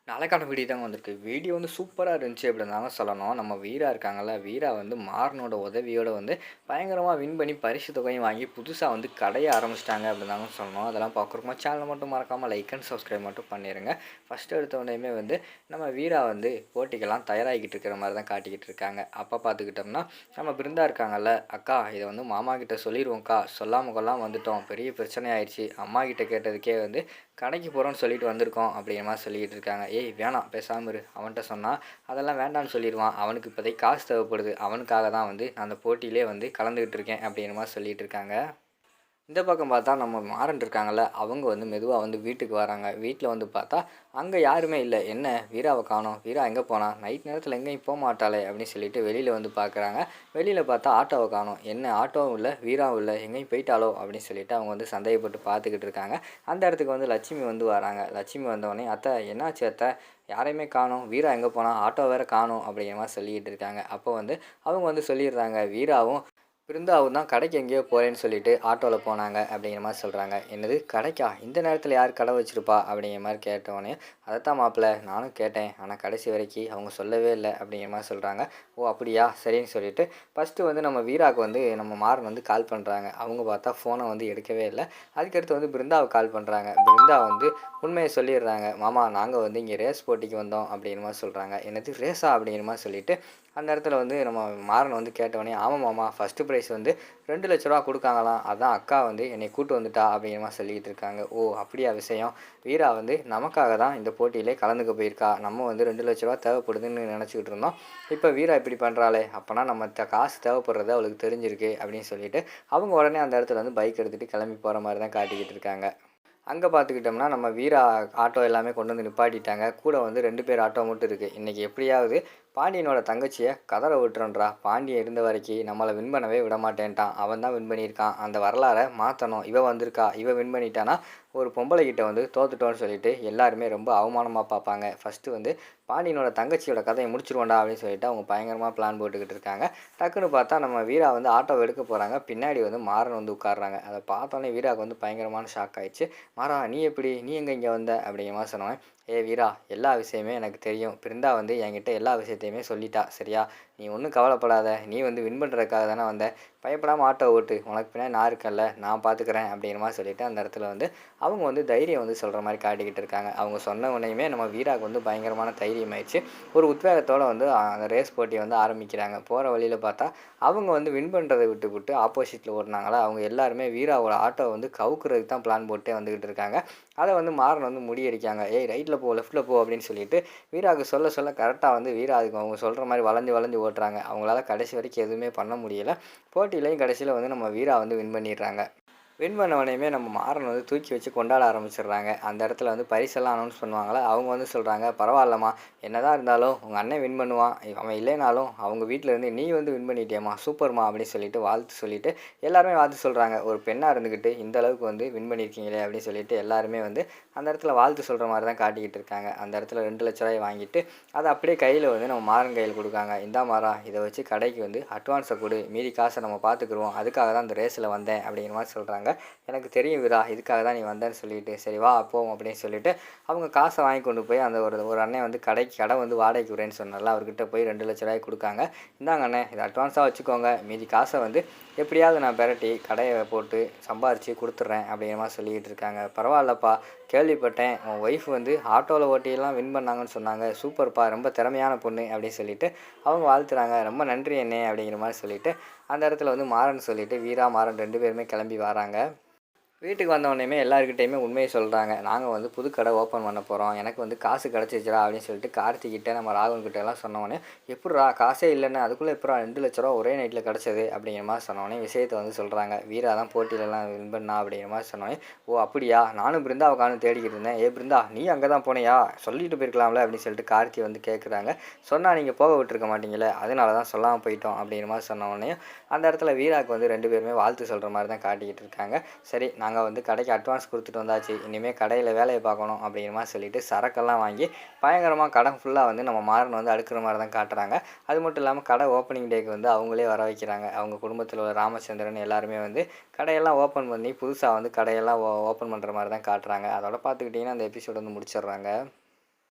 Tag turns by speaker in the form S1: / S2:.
S1: நாளைக்கான வீடியோ தாங்க வந்திருக்கு. வீடியோ வந்து சூப்பரா இருந்துச்சு அப்படின்னு தாங்க சொல்லணும். நம்ம வீரா இருக்காங்கல்ல, வீரா வந்து மாறனோட உதவியோட வந்து பயங்கரமா வின் பண்ணி பரிசு தொகையும் வாங்கி புதுசா வந்து கடைய ஆரம்பிச்சுட்டாங்க அப்படின்னு தாங்க சொல்லணும். அதெல்லாம் பார்க்குறோமா சேனலை மட்டும் மறக்காம லைக் அண்ட் சப்ஸ்கிரைப் மட்டும் பண்ணிருங்க. ஃபர்ஸ்ட் எடுத்த உடனேயுமே வந்து நம்ம வீரா வந்து போட்டிக்கெல்லாம் தயாராகிக்கிட்டு இருக்கிற மாதிரி தான் காட்டிக்கிட்டு இருக்காங்க. அப்போ பார்த்துக்கிட்டோம்னா நம்ம பிருந்தா இருக்காங்கல்ல, அக்கா இதை வந்து மாமா கிட்ட சொல்லிடுவோம்க்கா, சொல்லாம கொள்ளாம வந்துட்டோம், பெரிய பிரச்சனை ஆயிடுச்சு, அம்மா கிட்ட கேட்டதுக்கே வந்து கடைக்கு போகிறோன்னு சொல்லிட்டு வந்திருக்கோம் அப்படிங்கிற மாதிரி சொல்லிக்கிட்டு இருக்காங்க. ஏய் வேணாம் பேசாமல் இரு, அவன்கிட்ட சொன்னால் அதெல்லாம் வேண்டான்னு சொல்லிடுவான், அவனுக்கு இப்போதைக்கு காசு தேவைப்படுது, அவனுக்காக தான் வந்து நான் அந்த போட்டியிலே வந்து கலந்துக்கிட்டு இருக்கேன் அப்படிங்கிற மாதிரி சொல்லிகிட்டு இருக்காங்க. இந்த பக்கம் பார்த்தா நம்ம மாறன் இருக்காங்கல்ல, அவங்க வந்து மெதுவா வந்து வீட்டுக்கு வராங்க. வீட்ல வந்து பார்த்தா, அங்க யாருமே இல்ல. "என்ன வீராவ காணோம். வீரா எங்க போனா? நைட் நேரத்துல எங்கேயும் போமாட்டாளே!" அப்படின்னு சொல்லிட்டு வெளியில வந்து பார்க்குறாங்க. வெளியில பார்த்தா ஆட்டோவ காணோம். "என்ன ஆட்டோவும் இல்ல, வீராவும் இல்ல. எங்கேயும் போயிட்டாளோ?" அப்படின்னு சொல்லிட்டு அவங்க வந்து சந்தேகப்பட்டு பார்த்துக்கிட்டு இருக்காங்க. அந்த இடத்துக்கு வந்து லட்சுமி வந்து வராங்க. லட்சுமி வந்தோடனே, "அத்தை என்னாச்சு அத்தை? யாரையுமே காணோம். வீரா எங்க போனா? ஆட்டோ வேற காணோம்." அப்படிங்கிற மாரி சொல்லிக்கிட்டு இருக்காங்க. அப்போ வந்து அவங்க வந்து சொல்லிடுறாங்க, "வீராவும் பிருந்தாவும் தான் கடைக்கு எங்கேயோ போகிறேன்னு சொல்லிட்டு ஆட்டோவில் போனாங்க." அப்படிங்கிற மாதிரி சொல்கிறாங்க. "என்னது கடைக்கா? இந்த நேரத்தில் யார் கடை வச்சுருப்பா?" அப்படிங்கிற மாதிரி கேட்டோடனே, "அதைத்தான் மாப்பிள்ள நானும் கேட்டேன், ஆனால் கடைசி வரைக்கும் அவங்க சொல்லவே இல்லை." அப்படிங்கிற மாதிரி சொல்கிறாங்க. "ஓ அப்படியா, சரின்னு" சொல்லிட்டு ஃபஸ்ட்டு வந்து நம்ம வீராவுக்கு வந்து நம்ம மாறன் வந்து கால் பண்ணுறாங்க. அவங்க பார்த்தா ஃபோனை வந்து எடுக்கவே இல்லை. அதுக்கடுத்து வந்து பிருந்தாவுக்கு கால் பண்ணுறாங்க. பிருந்தா வந்து உண்மையை சொல்லிடுறாங்க. "மாமா நாங்கள் வந்து இங்கே ரேஸ் போட்டிக்கு வந்தோம்." அப்படிங்கிற மாதிரி சொல்கிறாங்க. "என்னது ரேஸா?" அப்படிங்கிற மாதிரி சொல்லிட்டு அந்த இடத்துல வந்து நம்ம மாறன் வந்து கேட்டவொடனே, "ஆமாம் மாமா, ஃபஸ்ட்டு ப்ரைஸ் வந்து ₹2,00,000 குடுக்காங்களாம். அதான் அக்கா வந்து என்னை கூட்டு வந்துட்டா." அப்படிங்கிற மாரி சொல்லிக்கிட்டு இருக்காங்க. "ஓ அப்படியா விஷயம்? வீரா வந்து நமக்காக தான் இந்த போட்டியிலே கலந்துக்க போயிருக்கா. நம்ம வந்து ₹2,00,000 தேவைப்படுதுன்னு நினச்சிக்கிட்டு இருந்தோம். இப்போ வீரா இப்படி பண்ணுறாளே, அப்போனா நம்ம காசு தேவைப்படுறது அவளுக்கு தெரிஞ்சிருக்கு." அப்படின்னு சொல்லிட்டு அவங்க உடனே அந்த இடத்துல வந்து பைக் எடுத்துகிட்டு கிளம்பி போகிற மாதிரி தான் காட்டிக்கிட்டு இருக்காங்க. அங்கே பார்த்துக்கிட்டோம்னா, நம்ம வீரா ஆட்டோ எல்லாமே கொண்டு வந்து நிப்பாட்டிட்டாங்க. கூட வந்து 2 பேர் ஆட்டோ மட்டும் இருக்கு. இன்னைக்கு எப்படியாவது பாண்டியனோட தங்கச்சிய கதற விட்டுறோம்டா. பாண்டியன் இருந்த வரைக்கும் நம்மள வின் பண்ணவே விடமாட்டேன்ட்டான். அவன் தான் வின் பண்ணியிருக்கான். அந்த வரலாற மாத்தணும். இவ வந்திருக்கா. இவ வின் பண்ணிட்டான்னா, ஒரு பொம்பளை கிட்ட வந்து தோத்துட்டோம்னு சொல்லிட்டு எல்லாருமே ரொம்ப அவமானமா பார்ப்பாங்க. ஃபர்ஸ்ட்டு வந்து பாண்டியனோட தங்கச்சியோட கதைய முடிச்சுருவோம்டா அப்படின்னு சொல்லிட்டு அவங்க பயங்கரமா பிளான் போட்டுக்கிட்டு இருக்காங்க. டக்குன்னு பார்த்தா நம்ம வீரா வந்து ஆட்டோவ எடுக்க போறாங்க. பின்னாடி வந்து மாறன் வந்து உட்கார்றாங்க. அத பார்த்தோனே வீராவுக்கு வந்து பயங்கரமான ஷாக் ஆயிடுச்சு. "மாறா நீ எப்படி? நீ எங்க இங்க வந்த?" அப்படிங்கிற மாரி சொன்னோனே, "ஏய் வீரா, எல்லா விஷயமே எனக்கு தெரியும். பிருந்தா வந்து என்கிட்ட எல்லா விஷயத்தையுமே சொல்லிட்டா. சரியா? நீ ஒண்ணும் கவலைப்படாத. நீ வந்து வின் பண்றதுக்காக தானே வந்த. பயப்படாம ஆட்டோவ ஓட்டு. உனக்கு பின்னாடி நான் இருக்கேன்ல, நான் பார்த்துக்கிறேன்." அப்படிங்கிற மாரி சொல்லிட்டு அந்த இடத்துல வந்து அவங்க வந்து தைரியம் வந்து சொல்ற மாரி காட்டிக்கிட்டு இருக்காங்க. அவங்க சொன்ன உடனேயுமே நம்ம வீராவுக்கு வந்து பயங்கரமான தைரியம் ஆயிடுச்சு. ஒரு உத்வேகத்தோட வந்து அந்த ரேஸ் போட்டிய வந்து ஆரம்பிக்கிறாங்க. போற வழியில பார்த்தா, அவங்க வந்து வின் பண்றத விட்டுப்புட்டு ஆப்போசிட்ல ஓடுனாங்களா, அவங்க எல்லாருமே வீராவோட ஆட்டோவ வந்து கவுக்குறதுக்கு தான் பிளான் போட்டே வந்துகிட்டு இருக்காங்க. அத வந்து மாறன் வந்து முறியடிக்காங்க. "ஏய் ரைட்ல போ, லெஃப்ட்ல போ." அப்படின்னு சொல்லிட்டு வீராவுக்கு சொல்ல சொல்ல கரெக்ட்டா வந்து வீரா அதுக்கு அவங்க சொல்ற மாரி வளைஞ்சு வளைஞ்சு ஓட்டுறாங்க. அவங்களால கடைசி வரைக்கும் எதுவுமே பண்ண முடியல. போட்டியிலயும் கடைசியில வந்து நம்ம வீரா வந்து வின் பண்ணிடுறாங்க. வின் பண்ண உடனேயுமே நம்ம மாறன் வந்து தூக்கி வச்சு கொண்டாட ஆரம்பிச்சிடுறாங்க. அந்த இடத்துல வந்து பரிசெல்லாம் அனௌன்ஸ் பண்ணுவாங்கல்ல, அவங்க வந்து சொல்றாங்க, "பரவாயில்லம்மா, என்னதான் இருந்தாலும் உங்க அண்ணன் வின் பண்ணுவான். அவன் இல்லைனாலும் அவங்க வீட்ல இருந்து நீ வந்து வின் பண்ணிட்டியேம்மா, சூப்பர்ம்மா." அப்படின்னு சொல்லிட்டு வாழ்த்து சொல்லிட்டு எல்லாருமே வாழ்த்து சொல்றாங்க. ஒரு பெண்ணா இருந்துகிட்டு இந்த அளவுக்கு வந்து வின் பண்ணியிருக்கீங்களே அப்படின்னு சொல்லிட்டு எல்லாருமே வந்து அந்த இடத்துல வாழ்த்து சொல்ற மாரி தான் காட்டிக்கிட்டு இருக்காங்க. அந்த இடத்துல ₹2,00,000 வாங்கிட்டு அத அப்படியே கையில வந்து நம்ம மாறன் கையில குடுக்காங்க. "இந்தா மாறா, இத வச்சு கடைக்கு வந்து அட்வான்ஸ குடு. மீதி காச நம்ம பார்த்துக்குருவோம். அதுக்காக தான் இந்த ரேஸ்ல வந்தேன்." அப்படிங்கிற மாரி சொல்றாங்க. "எனக்கு தெரியும் வீரா, இதுக்காக தான் நீ வந்தேன்னு சொல்லிட்டு. சரி வா போவோம்." அப்படின்னு சொல்லிட்டு அவங்க காச வாங்கி கொண்டு போய் அந்த ஒரு ஒரு அண்ணன் வந்து கடை வந்து வாடகைக்கு விடுறேன்னு சொன்னார்ல, அவர்கிட்ட போய் ₹2,00,000 குடுக்காங்க. "இந்தாங்க அண்ணே, இத அட்வான்ஸா வச்சுக்கோங்க. மீதி காச வந்து எப்படியாவது நான் பெரட்டி கடைய போட்டு சம்பாரிச்சு குடுத்துடுறேன்." அப்படிங்கிற மாரி சொல்லிக்கிட்டு இருக்காங்க. "பரவாயில்லப்பா, கேள்விப்பட்டேன். உன் ஒய்ஃப் வந்து ஆட்டோல ஓட்டிலாம் வின் பண்ணாங்கன்னு சொன்னாங்க. சூப்பர்ப்பா, ரொம்ப திறமையான பொண்ணு." அப்படின்னு சொல்லிட்டு அவங்க வாழ்த்துறாங்க. "ரொம்ப நன்றி அண்ணே." அப்படிங்கிற மாரி சொல்லிட்டு அந்த இடத்துல வந்து மாறன் சொல்லிட்டு வீரா, மாறன் 2 பேருமே கிளம்பி வராங்க. வீட்டுக்கு வந்தோடனேயுமே எல்லார்கிட்டயுமே உண்மைய சொல்றாங்க. "நாங்க வந்து புது கடை ஓப்பன் பண்ண போறோம். எனக்கு வந்து காசு கிடைச்சிருச்சுடா." அப்படின்னு சொல்லிட்டு கார்த்திகிட்ட, நம்ம ராகுல்கிட்ட எல்லாம் சொன்னோனே, "எப்புட்றா காசே இல்லன்னு அதுக்குள்ள எப்புட்றா ₹2,00,000 ஒரே நைட்ல கிடைச்சது?" அப்படிங்கிற மாரி சொன்னோனே விஷயத்த வந்து சொல்றாங்க. "வீரா தான் போட்டியிலலாம் வின் பண்ணா." அப்படிங்கிற மாரி சொன்னோனே, "ஓ அப்படியா? நானும் பிருந்தாவ காணோம்னு தேடிக்கிட்டு இருந்தேன். ஏ பிருந்தா, நீ அங்க தான் போனியா? சொல்லிட்டு போயிருக்கலாம்ல." அப்படின்னு சொல்லிட்டு கார்த்தி வந்து கேட்குறாங்க. "சொன்னா நீங்க போக விட்டுருக்க மாட்டீங்கல்ல, அதனால தான் சொல்லாம போயிட்டோம்." அப்படிங்கிற மாரி சொன்ன உடனே அந்த இடத்துல வீராவுக்கு வந்து 2 பேருமே வாழ்த்து சொல்ற மாரி தான் காட்டிக்கிட்டு இருக்காங்க. "சரி, நாங்க வந்து கடைக்கு அட்வான்ஸ் குடுத்துட்டு வந்தாச்சு. இனிமே கடையில வேலைய பார்க்கணும்." அப்படிங்கிற மாரி சொல்லிட்டு சரக்கெல்லாம் வாங்கி பயங்கரமா கடை ஃபுல்லா வந்து நம்ம மாறன வந்து அடுக்குற மாரி தான் காட்டுறாங்க. அது மட்டும் இல்லாம கடை ஓப்பனிங் டேக்கு வந்து அவங்களே வர வைக்கிறாங்க. அவங்க குடும்பத்தில உள்ள ராமச்சந்திரன் எல்லாருமே வந்து கடையெல்லாம் ஓப்பன் பண்ணி புதுசா வந்து கடையெல்லாம் ஓப்பன் பண்ற மாரி தான் காட்டுறாங்க. அதோட பார்த்துக்கிட்டிங்கன்னா அந்த எபிசோட் வந்து முடிச்சிடுறாங்க.